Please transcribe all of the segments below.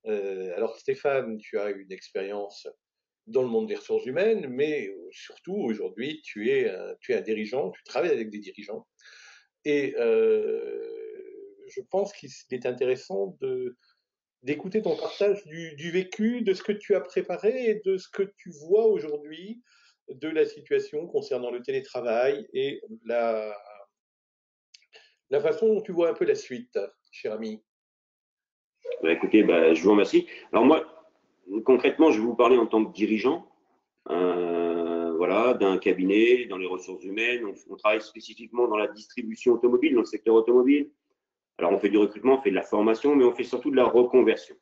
Alors Stéphane, tu as une expérience dans le monde des ressources humaines, mais surtout aujourd'hui, tu es un dirigeant, tu travailles avec des dirigeants. Et je pense qu'il est intéressant d'écouter ton partage du vécu, de ce que tu as préparé et de ce que tu vois aujourd'hui de la situation concernant le télétravail et la façon dont tu vois un peu la suite, cher ami. Bah, écoutez, je vous remercie. Alors moi, concrètement, je vais vous parler en tant que dirigeant, voilà, d'un cabinet dans les ressources humaines. On travaille spécifiquement dans la distribution automobile, dans le secteur automobile. Alors on fait du recrutement, on fait de la formation, mais on fait surtout de la reconversion.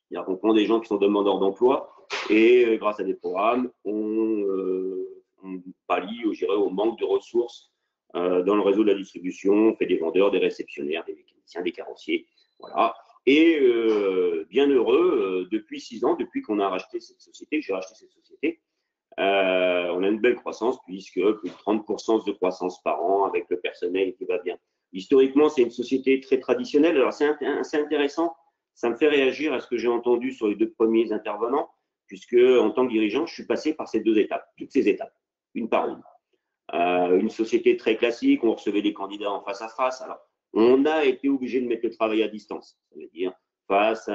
C'est-à-dire qu'on prend des gens qui sont demandeurs d'emploi et grâce à des programmes, on pallie, je dirais, au manque de ressources dans le réseau de la distribution. On fait des vendeurs, des réceptionnaires, des mécaniciens, des carrossiers. Voilà. Et bien heureux, depuis 6 ans, depuis qu'on a racheté cette société, que j'ai racheté cette société, on a une belle croissance puisque plus de 30% de croissance par an avec le personnel qui va bien. Historiquement, c'est une société très traditionnelle. Alors, c'est intéressant. Ça me fait réagir à ce que j'ai entendu sur les 2 premiers intervenants, puisque en tant que dirigeant, je suis passé par ces 2 étapes, toutes ces étapes, une par une. Une société très classique, on recevait les candidats en face à face. Alors, on a été obligé de mettre le travail à distance. Ça veut dire face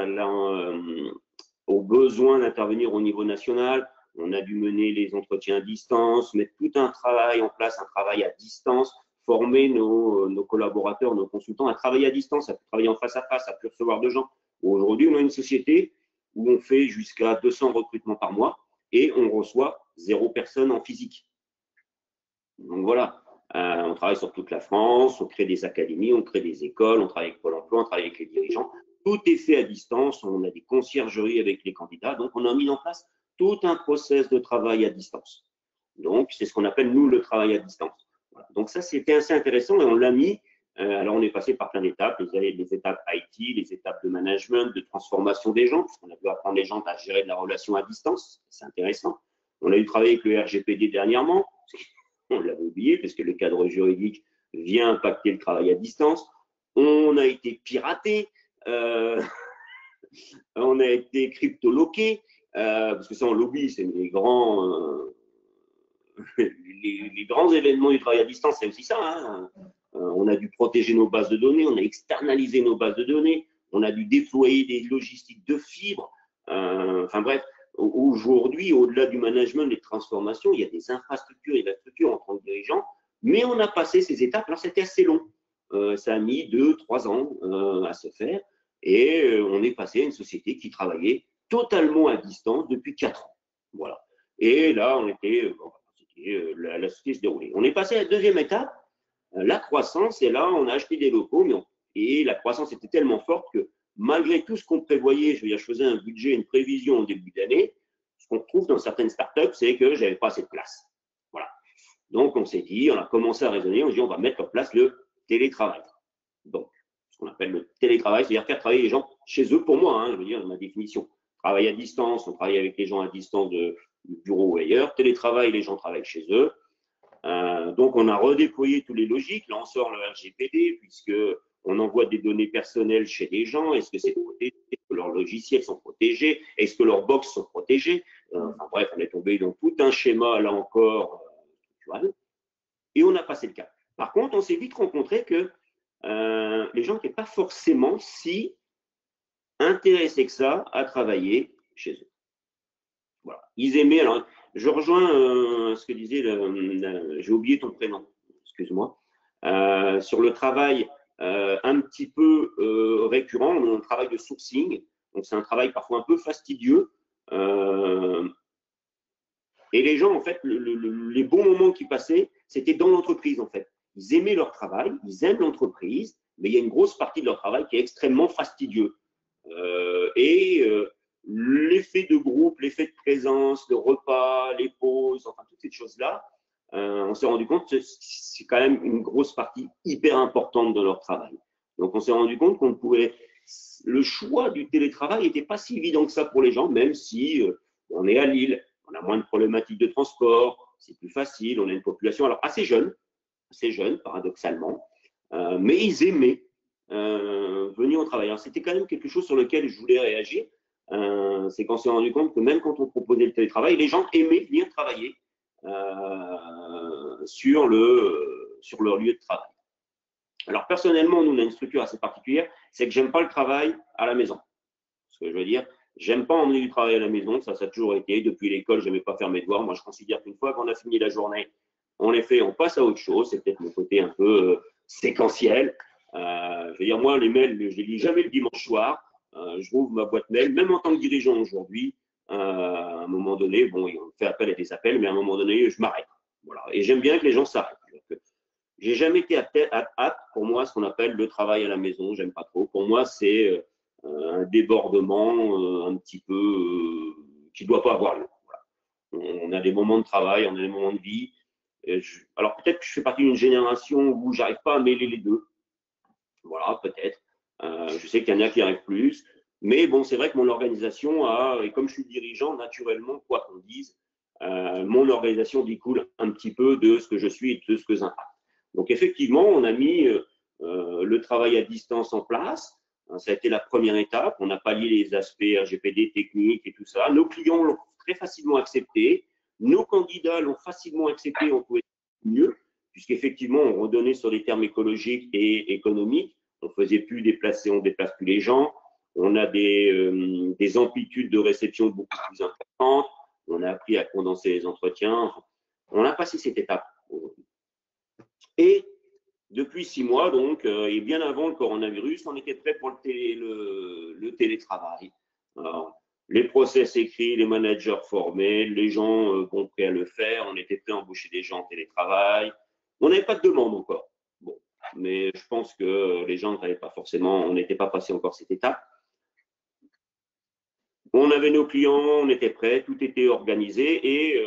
aux besoins d'intervenir au niveau national, on a dû mener les entretiens à distance, mettre tout un travail en place, un travail à distance, former nos collaborateurs, nos consultants à travailler à distance, à travailler en face à face, à plus recevoir de gens. Aujourd'hui, on a une société où on fait jusqu'à 200 recrutements par mois et on reçoit 0 personne en physique. Donc voilà, on travaille sur toute la France, on crée des académies, on crée des écoles, on travaille avec Pôle emploi, on travaille avec les dirigeants. Tout est fait à distance, on a des conciergeries avec les candidats, donc on a mis en place tout un process de travail à distance. Donc c'est ce qu'on appelle, nous, le travail à distance. Voilà. Donc ça, c'était assez intéressant et on l'a mis. Alors on est passé par plein d'étapes, les étapes IT, les étapes de management, de transformation des gens, puisqu'on a dû apprendre les gens à gérer de la relation à distance, c'est intéressant. On a eu travaillé avec le RGPD dernièrement, on l'avait oublié parce que le cadre juridique vient impacter le travail à distance. On a été piraté, on a été cryptoloqué, parce que ça on l'oublie, c'est les grands événements du travail à distance, c'est aussi ça. Hein. On a dû protéger nos bases de données, on a externalisé nos bases de données, on a dû déployer des logistiques de fibres. Enfin bref, aujourd'hui, au-delà du management, des transformations, il y a des infrastructures et de la structure en tant que dirigeant, mais on a passé ces étapes. Alors c'était assez long. Ça a mis 2-3 ans à se faire et on est passé à une société qui travaillait totalement à distance depuis 4 ans. Voilà. Et là, la société se déroulait. On est passé à la deuxième étape, la croissance, et là, on a acheté des locaux, et la croissance était tellement forte que malgré tout ce qu'on prévoyait, je faisais un budget, une prévision au début d'année, ce qu'on trouve dans certaines startups, c'est que je n'avais pas assez de place. Voilà. Donc, on s'est dit, on a commencé à raisonner, on s'est dit, on va mettre en place le télétravail. Donc, ce qu'on appelle le télétravail, c'est-à-dire faire travailler les gens chez eux, pour moi, je veux dire, dans ma définition. Travail à distance, on travaille avec les gens à distance du bureau ou ailleurs. Télétravail, les gens travaillent chez eux. Donc, on a redéployé tous les logiques. Là, on sort le RGPD, puisque on envoie des données personnelles chez des gens. Est-ce que c'est protégé? Est-ce que leurs logiciels sont protégés? Est-ce que leurs box sont protégées? Enfin bref, on est tombé dans tout un schéma, là encore, et on a passé le cap. Par contre, on s'est vite rencontré que les gens n'étaient pas forcément si intéressés que ça à travailler chez eux. Voilà. Ils aimaient. Alors, je rejoins ce que disait, j'ai oublié ton prénom, excuse-moi. Sur le travail un petit peu récurrent, on a un travail de sourcing. Donc, c'est un travail parfois un peu fastidieux. Et les gens, en fait, les bons moments qui passaient, c'était dans l'entreprise, en fait. Ils aimaient leur travail, ils aiment l'entreprise, mais il y a une grosse partie de leur travail qui est extrêmement fastidieux. L'effet de groupe, l'effet de présence, le repas, les pauses, enfin, toutes ces choses-là, on s'est rendu compte que c'est quand même une grosse partie hyper importante de leur travail. Donc, on s'est rendu compte qu'on pouvait. Le choix du télétravail n'était pas si évident que ça pour les gens, même si on est à Lille, on a moins de problématiques de transport, c'est plus facile, on a une population alors assez jeune, paradoxalement, mais ils aimaient venir au travail. Alors, c'était quand même quelque chose sur lequel je voulais réagir. C'est qu'on s'est rendu compte que même quand on proposait le télétravail, les gens aimaient venir travailler sur leur lieu de travail. Alors, personnellement, nous, on a une structure assez particulière, c'est que j'aime pas le travail à la maison. Ce que je veux dire, j'aime pas emmener du travail à la maison, ça a toujours été. Depuis l'école, je n'aimais pas faire mes devoirs. Moi, je considère qu'une fois qu'on a fini la journée, on les fait, on passe à autre chose. C'est peut-être mon côté un peu séquentiel. Je veux dire, moi, les mails, je les lis jamais le dimanche soir. Je rouvre ma boîte mail, même en tant que dirigeant aujourd'hui. À un moment donné, bon, on fait appel à des appels, mais à un moment donné, je m'arrête. Voilà. Et j'aime bien que les gens s'arrêtent. J'ai jamais été apte pour moi ce qu'on appelle le travail à la maison. J'aime pas trop. Pour moi, c'est un débordement un petit peu qui ne doit pas avoir lieu. Voilà. On a des moments de travail, on a des moments de vie. Alors peut-être que je fais partie d'une génération où j'arrive pas à mêler les deux. Voilà, peut-être. Je sais qu'il y en a qui arrivent plus. Mais bon, c'est vrai que mon organisation et comme je suis dirigeant, naturellement, quoi qu'on dise, mon organisation découle un petit peu de ce que je suis et de ce que j'impacte. Donc effectivement, on a mis le travail à distance en place. Ça a été la première étape. On a pallié les aspects RGPD techniques et tout ça. Nos clients l'ont très facilement accepté. Nos candidats l'ont facilement accepté. On pouvait mieux, puisqu'effectivement, on redonnait sur des termes écologiques et économiques. On ne faisait plus déplacer, on ne déplace plus les gens. On a des amplitudes de réception beaucoup plus importantes. On a appris à condenser les entretiens. On a passé cette étape aujourd'hui. Et depuis 6 mois, donc, et bien avant le coronavirus, on était prêt pour le télétravail. Alors, les process écrits, les managers formés, les gens sont prêts à le faire. On était prêt à embaucher des gens en télétravail. On n'avait pas de demande encore. Bon, mais je pense que les gens n'avaient pas forcément, on n'était pas passé encore cette étape. On avait nos clients, on était prêts, tout était organisé et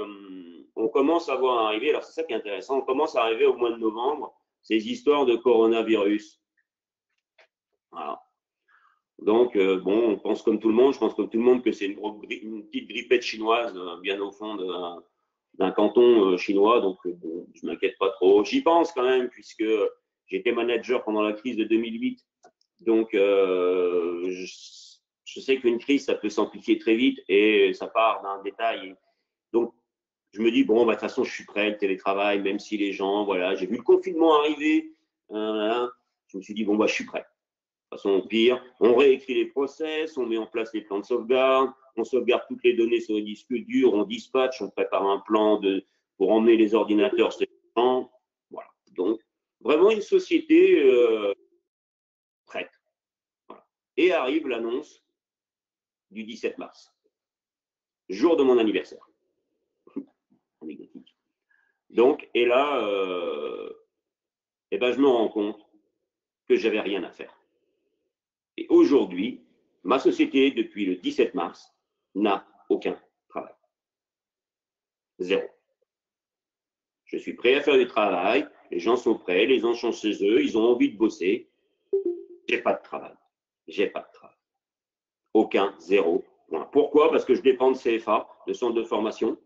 on commence à voir arriver, alors c'est ça qui est intéressant, on commence à arriver au mois de novembre, ces histoires de coronavirus. Voilà. Donc, bon, on pense comme tout le monde, je pense comme tout le monde que c'est une petite grippette chinoise bien au fond d'un canton chinois, donc bon, je ne m'inquiète pas trop. J'y pense quand même, puisque j'étais manager pendant la crise de 2008, donc je sais qu'une crise, ça peut s'amplifier très vite et ça part d'un détail. Donc, je me dis, bon, bah, de toute façon, je suis prêt, le télétravail, même si les gens, voilà, j'ai vu le confinement arriver, je me suis dit, bon, bah, je suis prêt. De toute façon, au pire, on réécrit les process, on met en place les plans de sauvegarde, on sauvegarde toutes les données sur les disques durs, on dispatche, on prépare un plan pour emmener les ordinateurs chez les gens. Voilà. Donc, vraiment une société prête. Voilà. Et arrive l'annonce du 17 mars, jour de mon anniversaire. Donc, et là, je me rends compte que j'avais rien à faire. Et aujourd'hui, ma société, depuis le 17 mars, n'a aucun travail. Zéro. Je suis prêt à faire du travail, les gens sont prêts, les gens sont chez eux, ils ont envie de bosser. J'ai pas de travail. J'ai pas de travail. Aucun, zéro. Voilà. Pourquoi? Parce que je dépends de CFA, de centre de formation.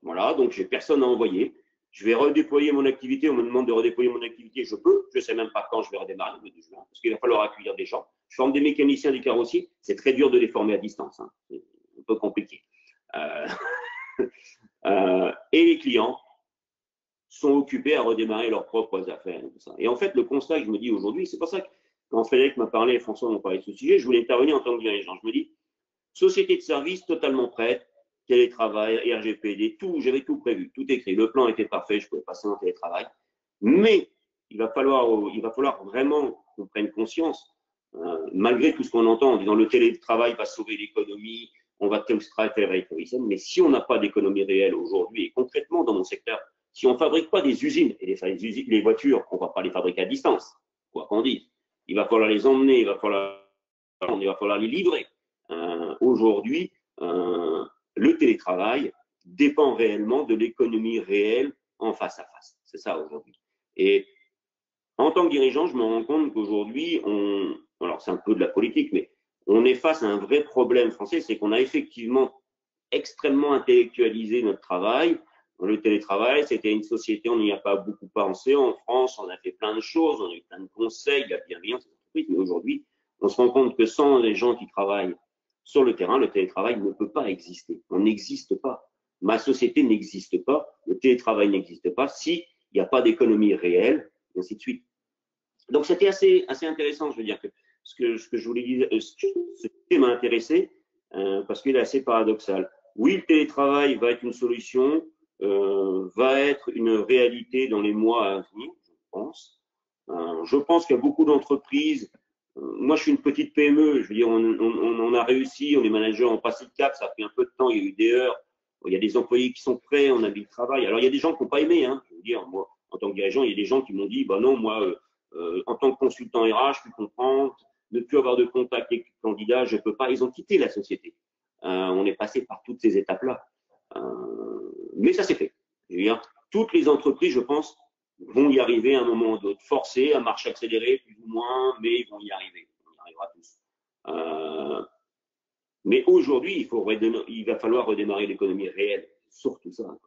Voilà, donc j'ai personne à envoyer. Je vais redéployer mon activité. On me demande de redéployer mon activité. Je peux. Je ne sais même pas quand je vais redémarrer le 2 juin, parce qu'il va falloir accueillir des gens. Je forme des mécaniciens, des carrossiers. C'est très dur de les former à distance. Hein. C'est un peu compliqué. Et les clients sont occupés à redémarrer leurs propres affaires. Et, tout ça. Et en fait, le constat que je me dis aujourd'hui, c'est pour ça que quand Frédéric m'a parlé, François m'a parlé de ce sujet, je voulais intervenir en tant que dirigeant. Je me dis, société de service totalement prête, télétravail, RGPD, tout, j'avais tout prévu, tout écrit. Le plan était parfait, je pouvais passer en télétravail. Mais il va falloir vraiment qu'on prenne conscience, malgré tout ce qu'on entend en disant le télétravail va sauver l'économie, on va télétravailler, mais si on n'a pas d'économie réelle aujourd'hui, et concrètement dans mon secteur, si on ne fabrique pas des usines, et les voitures, on ne va pas les fabriquer à distance, quoi qu'on dise, il va falloir les emmener, il va falloir les livrer. Aujourd'hui, le télétravail dépend réellement de l'économie réelle en face à face. C'est ça aujourd'hui. Et en tant que dirigeant, je me rends compte qu'aujourd'hui, alors c'est un peu de la politique, mais on est face à un vrai problème français, c'est qu'on a effectivement extrêmement intellectualisé notre travail. Le télétravail, c'était une société, on n'y a pas beaucoup pensé. En France, on a fait plein de choses, on a eu plein de conseils, la bienveillance, mais aujourd'hui, On se rend compte que sans les gens qui travaillent sur le terrain, le télétravail ne peut pas exister. On n'existe pas. Ma société n'existe pas, le télétravail n'existe pas s'il n'y a pas d'économie réelle, et ainsi de suite. Donc c'était assez intéressant, je veux dire que ce que je voulais dire, ce qui m'a intéressé parce qu'il est assez paradoxal. Oui, le télétravail va être une solution, va être une réalité dans les mois à venir, je pense. Je pense qu'il y a beaucoup d'entreprises. Moi, je suis une petite PME. Je veux dire, on a réussi, on est manager, on passe le cap. Ça a pris un peu de temps. Il y a eu des heures. Il y a des employés qui sont prêts. On a mis le travail. Alors, il y a des gens qui n'ont pas aimé. Hein. Je veux dire, moi, en tant que dirigeant, il y a des gens qui m'ont dit, bah non, moi, en tant que consultant RH, je comprends, ne plus avoir de contact avec les candidats, je ne peux pas. Ils ont quitté la société. On est passé par toutes ces étapes-là. Mais ça s'est fait. Je veux dire, toutes les entreprises, je pense, vont y arriver à un moment ou d'autre, forcés, à marche accélérée, plus ou moins, mais ils vont y arriver. On y arrivera tous. Mais aujourd'hui, il va falloir redémarrer l'économie réelle, surtout ça.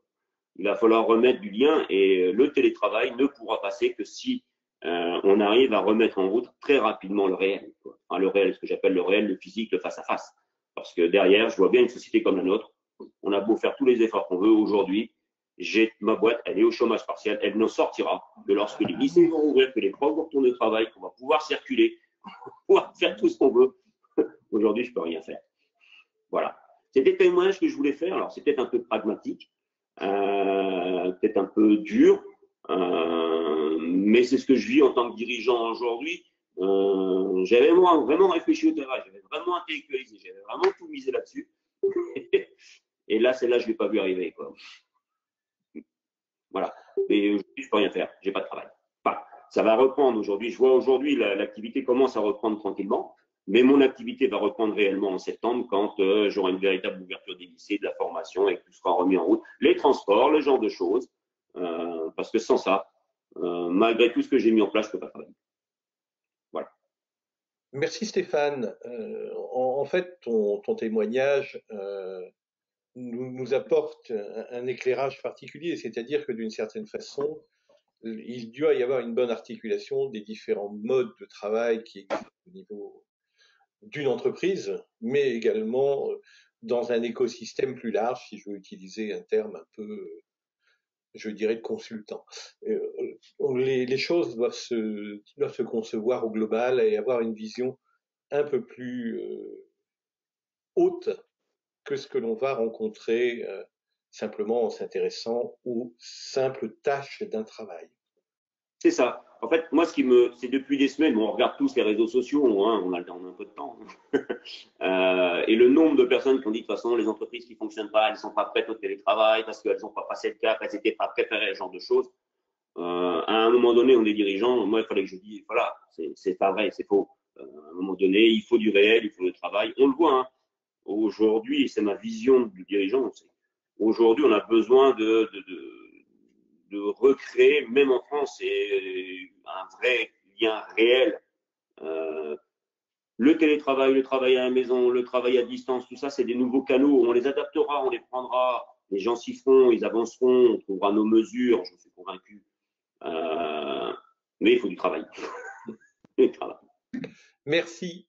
Il va falloir remettre du lien et le télétravail ne pourra passer que si on arrive à remettre en route très rapidement le réel. Enfin, le réel, ce que j'appelle le réel, le physique, le face-à-face. Parce que derrière, je vois bien une société comme la nôtre. On a beau faire tous les efforts qu'on veut aujourd'hui. Ma boîte, elle est au chômage partiel. Elle n'en sortira que lorsque les lycées vont ouvrir, que les profs vont retourner au travail, qu'on va pouvoir circuler, pouvoir faire tout ce qu'on veut. Aujourd'hui, je ne peux rien faire. Voilà. C'était le témoignage que je voulais faire. Alors, c'est peut-être un peu pragmatique, peut-être un peu dur, mais c'est ce que je vis en tant que dirigeant aujourd'hui. J'avais vraiment réfléchi au travail, j'avais vraiment intellectualisé, j'avais vraiment tout misé là-dessus. Et là, celle-là, je ne l'ai pas vu arriver, quoi. Voilà. Mais aujourd'hui, je ne peux rien faire, je n'ai pas de travail. Enfin, ça va reprendre aujourd'hui. Je vois aujourd'hui l'activité commence à reprendre tranquillement, mais mon activité va reprendre réellement en septembre quand j'aurai une véritable ouverture des lycées, de la formation et que tout sera remis en route. Les transports, le genre de choses. Parce que sans ça, malgré tout ce que j'ai mis en place, je ne peux pas travailler. Voilà. Merci Stéphane. En fait, ton témoignage nous apporte un éclairage particulier, c'est-à-dire que d'une certaine façon, il doit y avoir une bonne articulation des différents modes de travail qui existent au niveau d'une entreprise, mais également dans un écosystème plus large, si je veux utiliser un terme un peu, je dirais, de consultant. Les choses doivent se concevoir au global et avoir une vision un peu plus haute que ce que l'on va rencontrer simplement en s'intéressant aux simples tâches d'un travail. C'est ça. En fait, moi, c'est depuis des semaines, on regarde tous les réseaux sociaux, hein, on a un peu de temps. Et le nombre de personnes qui ont dit de toute façon, les entreprises qui ne fonctionnent pas, elles ne sont pas prêtes au télétravail parce qu'elles n'ont pas passé le cap, elles n'étaient pas préparées à ce genre de choses. À un moment donné, on est dirigeant. Moi, il fallait que je dise, voilà, c'est pas vrai, c'est faux. À un moment donné, il faut du réel, il faut le travail. On le voit. Hein. Aujourd'hui, c'est ma vision du dirigeant. Aujourd'hui, on a besoin de recréer, même en France, un vrai lien réel. Le télétravail, le travail à la maison, le travail à distance, tout ça, c'est des nouveaux canaux. On les adaptera, on les prendra. Les gens s'y feront, ils avanceront, on trouvera nos mesures, je suis convaincu. Mais il faut du travail. Merci.